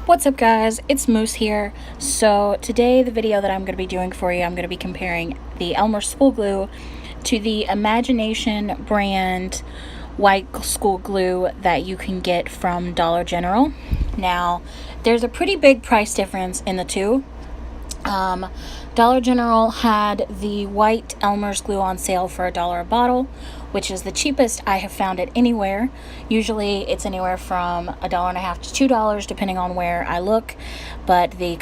What's up guys, it's Moose here. So today the video that I'm going to be doing for you, I'm going to be comparing the Elmers School Glue to the Imagination brand white school glue that you can get from Dollar General. Now there's a pretty big price difference in the two. Dollar General had the white Elmer's glue on sale for $1 a bottle, which is the cheapest I have found it anywhere. Usually it's anywhere from $1.50 to $2 depending on where I look, but the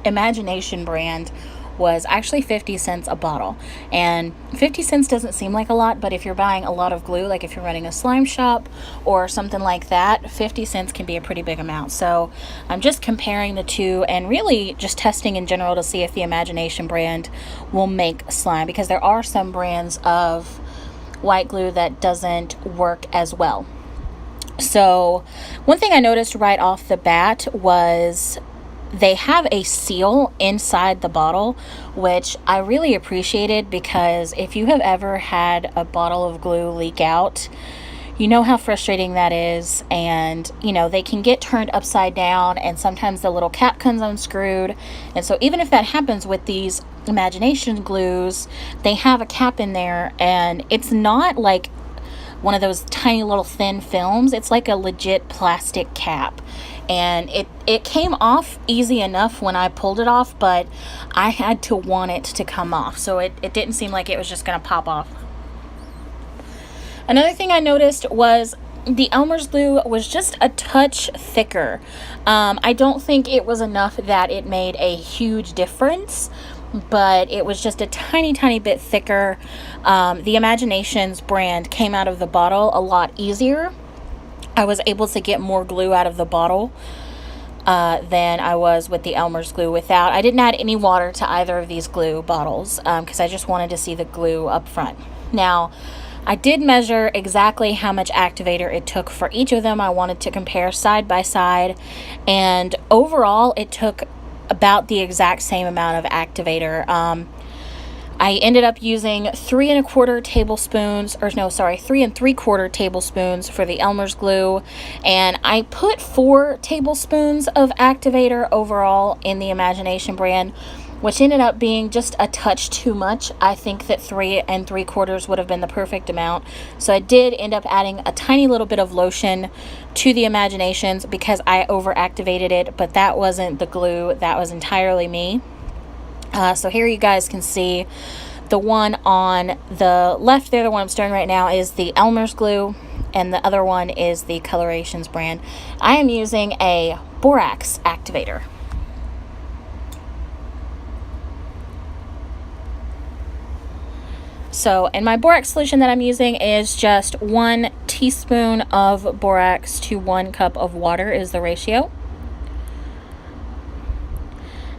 Imagination brand was actually 50 cents a bottle, and 50 cents doesn't seem like a lot, but if you're buying a lot of glue, like if you're running a slime shop or something like that, 50 cents can be a pretty big amount. So I'm just comparing the two and really just testing in general to see if the Imagination brand will make slime, because there are some brands of white glue that doesn't work as well. So one thing I noticed right off the bat was they have a seal inside the bottle, which I really appreciated, because if you have ever had a bottle of glue leak out, you know how frustrating that is. And you know, they can get turned upside down, and sometimes the little cap comes unscrewed. And so even if that happens with these Imagination glues, they have a cap in there, and it's not like one of those tiny little thin films. It's like a legit plastic cap, and it came off easy enough when I pulled it off, but I had to want it to come off, so it didn't seem like it was just gonna pop off. Another thing I noticed was the Elmer's glue was just a touch thicker. I don't think it was enough that it made a huge difference, but it was just a tiny bit thicker. The Imaginations brand came out of the bottle a lot easier. I was able to get more glue out of the bottle than I was with the Elmer's glue without. I didn't add any water to either of these glue bottles because I just wanted to see the glue up front. Now, I did measure exactly how much activator it took for each of them. I wanted to compare side by side, and overall it took about the exact same amount of activator. I ended up using 3 3¾ tablespoons for the Elmer's glue, and I put 4 tablespoons of activator overall in the Imagination brand, which ended up being just a touch too much. I think that 3¾ would have been the perfect amount. So I did end up adding a tiny little bit of lotion to the Imaginations because I overactivated it, but that wasn't the glue, that was entirely me. So here you guys can see the one on the left there, the one I'm stirring right now, is the Elmer's glue, and the other one is the Colorations brand. I am using a borax activator. So, and my borax solution that I'm using is just 1 teaspoon of borax to 1 cup of water is the ratio.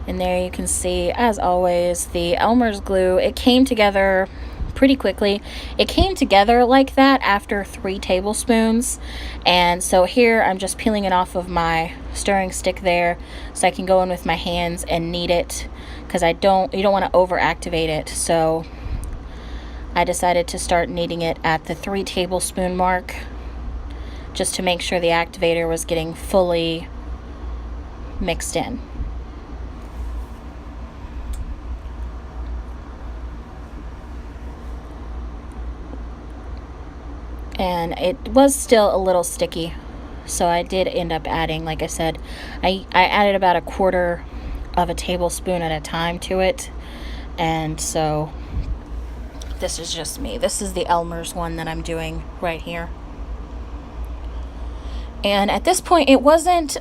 And there you can see, as always, the Elmer's glue, it came together pretty quickly. It came together like that after 3 tablespoons. And so here I'm just peeling it off of my stirring stick there so I can go in with my hands and knead it, because you don't want to overactivate it. So I decided to start kneading it at the 3 tablespoon mark just to make sure the activator was getting fully mixed in. And it was still a little sticky, so I did end up adding, like I said, I added about 1/4 of a tablespoon at a time to it. And so this is just me. This is the Elmer's one that I'm doing right here. And at this point it wasn't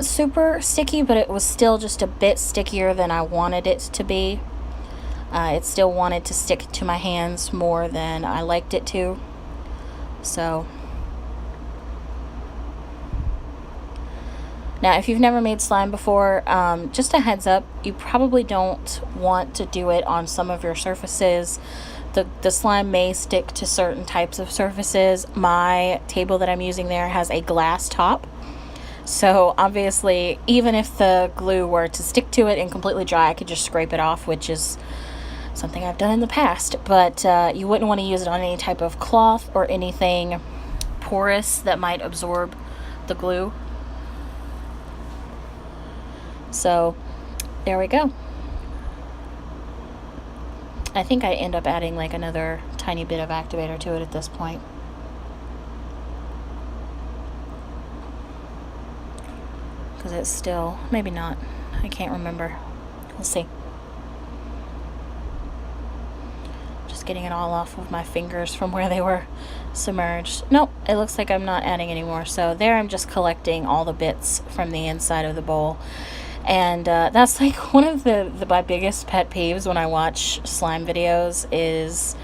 super sticky, but it was still just a bit stickier than I wanted it to be. It still wanted to stick to my hands more than I liked it to. So now, if you've never made slime before, just a heads up, you probably don't want to do it on some of your surfaces. The slime may stick to certain types of surfaces. My table that I'm using there has a glass top, so obviously even if the glue were to stick to it and completely dry, I could just scrape it off, which is something I've done in the past. But you wouldn't want to use it on any type of cloth or anything porous that might absorb the glue. So there we go. I think I end up adding like another tiny bit of activator to it at this point. Because it's still, maybe not. I can't remember. We'll see. Just getting it all off of my fingers from where they were submerged. Nope, it looks like I'm not adding anymore. So there I'm just collecting all the bits from the inside of the bowl. And that's like one of my biggest pet peeves when I watch slime videos is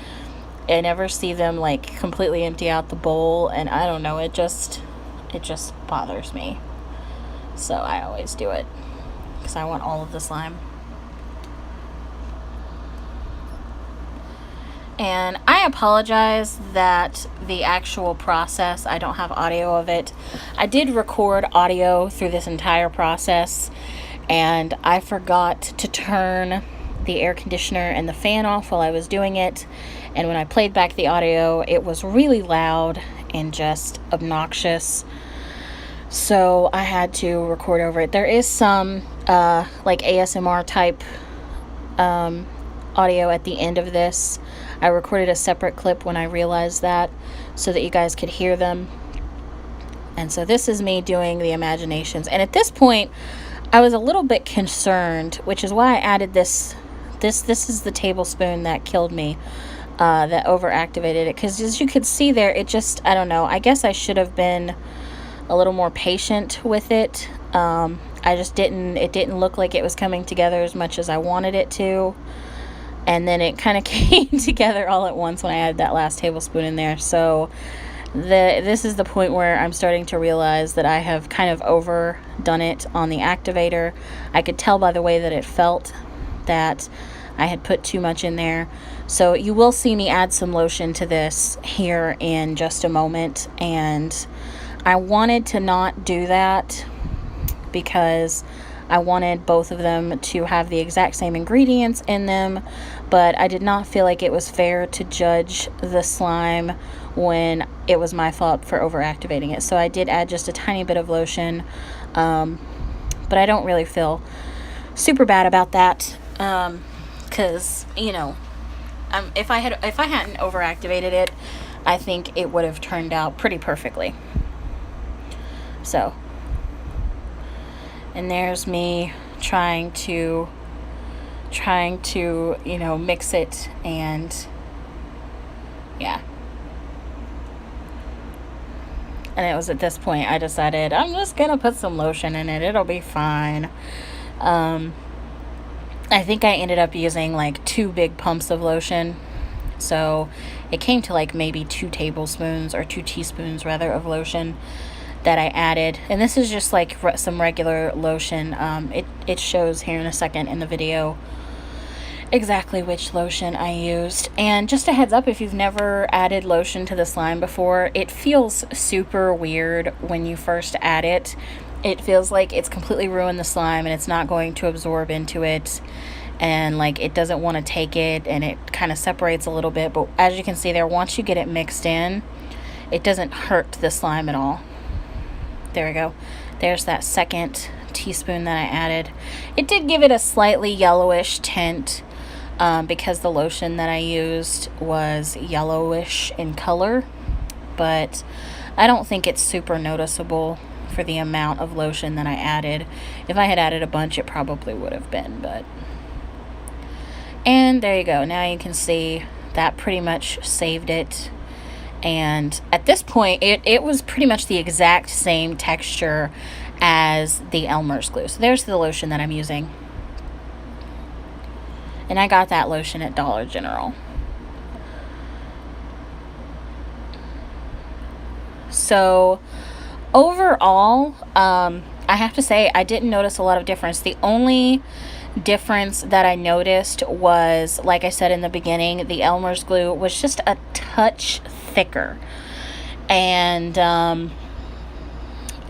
I never see them like completely empty out the bowl, and I don't know, it just bothers me. So I always do it because I want all of the slime. And I apologize that the actual process, I don't have audio of it. I did record audio through this entire process, and I forgot to turn the air conditioner and the fan off while I was doing it. And when I played back the audio, it was really loud and just obnoxious. So I had to record over it. There is some like ASMR type audio at the end of this. I recorded a separate clip when I realized that so that you guys could hear them. And so this is me doing the imaginations. And at this point, I was a little bit concerned, which is why I added this. This is the tablespoon that killed me, that overactivated it. Because as you could see there, it just, I don't know, I guess I should have been a little more patient with it. I just it didn't look like it was coming together as much as I wanted it to. And then it kind of came together all at once when I added that last tablespoon in there. So this is the point where I'm starting to realize that I have kind of overdone it on the activator. I could tell by the way that it felt that I had put too much in there. So you will see me add some lotion to this here in just a moment. And I wanted to not do that because I wanted both of them to have the exact same ingredients in them, but I did not feel like it was fair to judge the slime when it was my fault for overactivating it. So I did add just a tiny bit of lotion, but I don't really feel super bad about that, because, you know, if I hadn't overactivated it, I think it would have turned out pretty perfectly. So, and there's me trying to, you know, mix it, and yeah. And it was at this point I decided I'm just gonna put some lotion in it. It'll be fine. I think I ended up using like 2 big pumps of lotion. So it came to like maybe 2 tablespoons or 2 teaspoons rather of lotion that I added. And this is just like some regular lotion. It shows here in a second in the video exactly which lotion I used. And just a heads up, if you've never added lotion to the slime before, it feels super weird when you first add it. It feels like it's completely ruined the slime and it's not going to absorb into it, and like it doesn't want to take it, and it kind of separates a little bit. But as you can see there, once you get it mixed in, it doesn't hurt the slime at all. There we go. There's that 2nd teaspoon that I added. It did give it a slightly yellowish tint, because the lotion that I used was yellowish in color, but I don't think it's super noticeable for the amount of lotion that I added. If I had added a bunch, it probably would have been, but... And there you go. Now you can see that pretty much saved it. And at this point, it was pretty much the exact same texture as the Elmer's glue. So there's the lotion that I'm using. And I got that lotion at Dollar General. So overall, I have to say I didn't notice a lot of difference. The only difference that I noticed was, like I said in the beginning, the Elmer's glue was just a touch thicker. And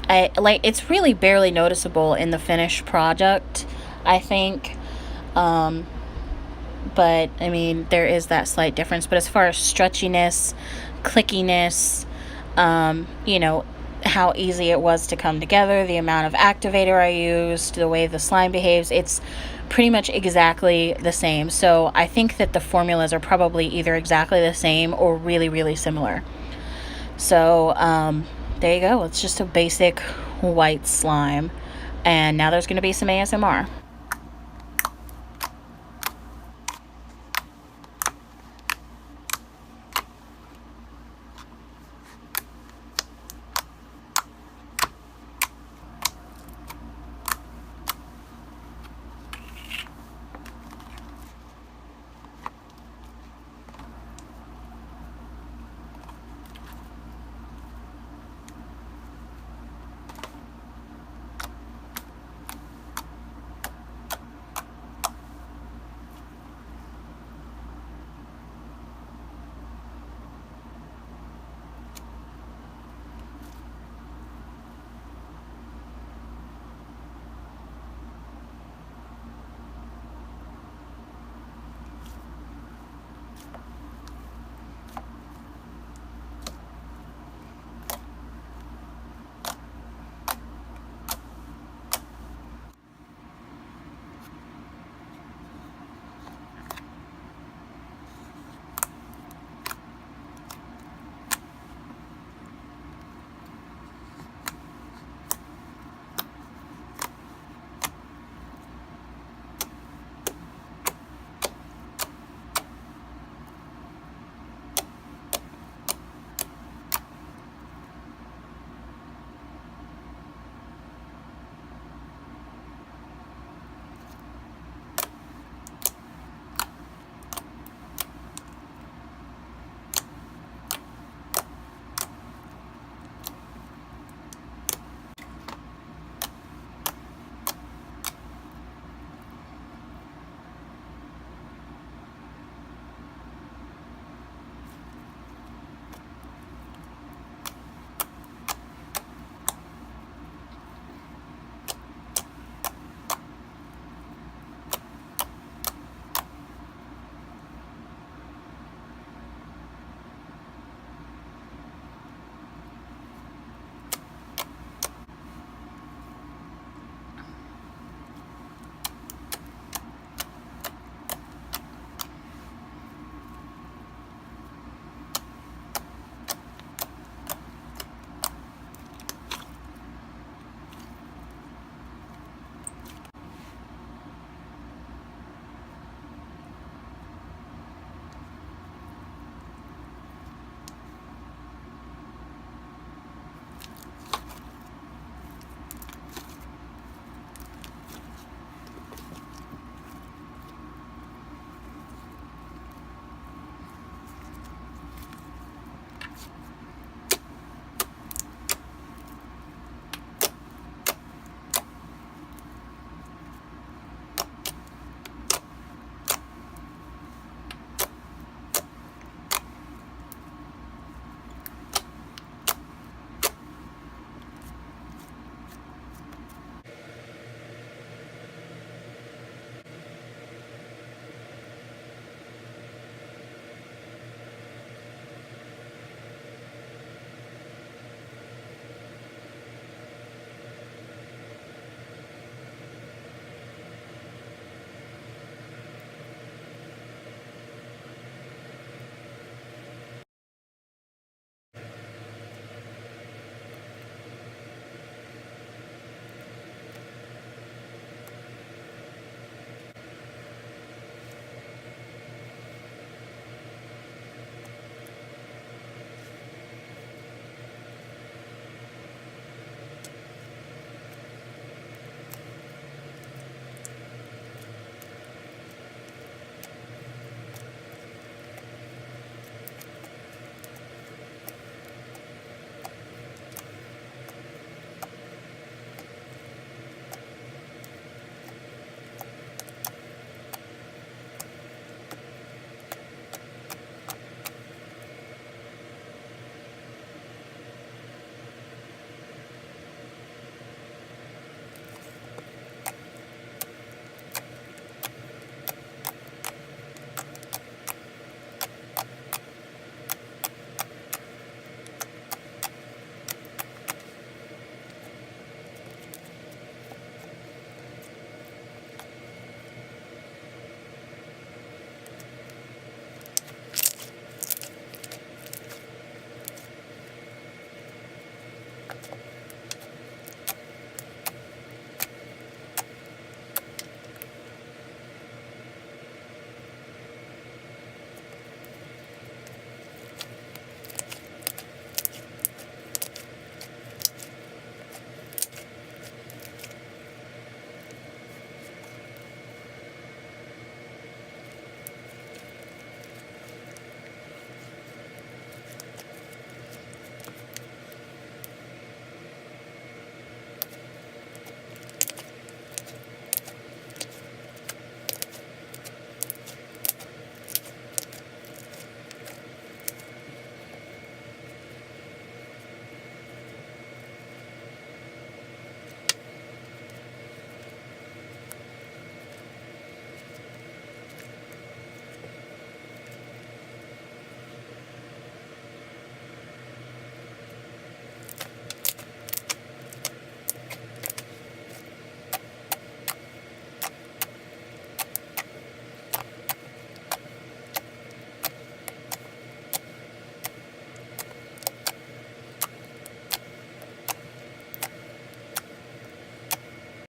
it's really barely noticeable in the finished product, I think. But I mean, there is that slight difference. But as far as stretchiness, clickiness, you know, how easy it was to come together, the amount of activator I used, the way the slime behaves. It's pretty much exactly the same. So I think that the formulas are probably either exactly the same or really, really similar. So there you go. It's just a basic white slime. And now there's going to be some ASMR.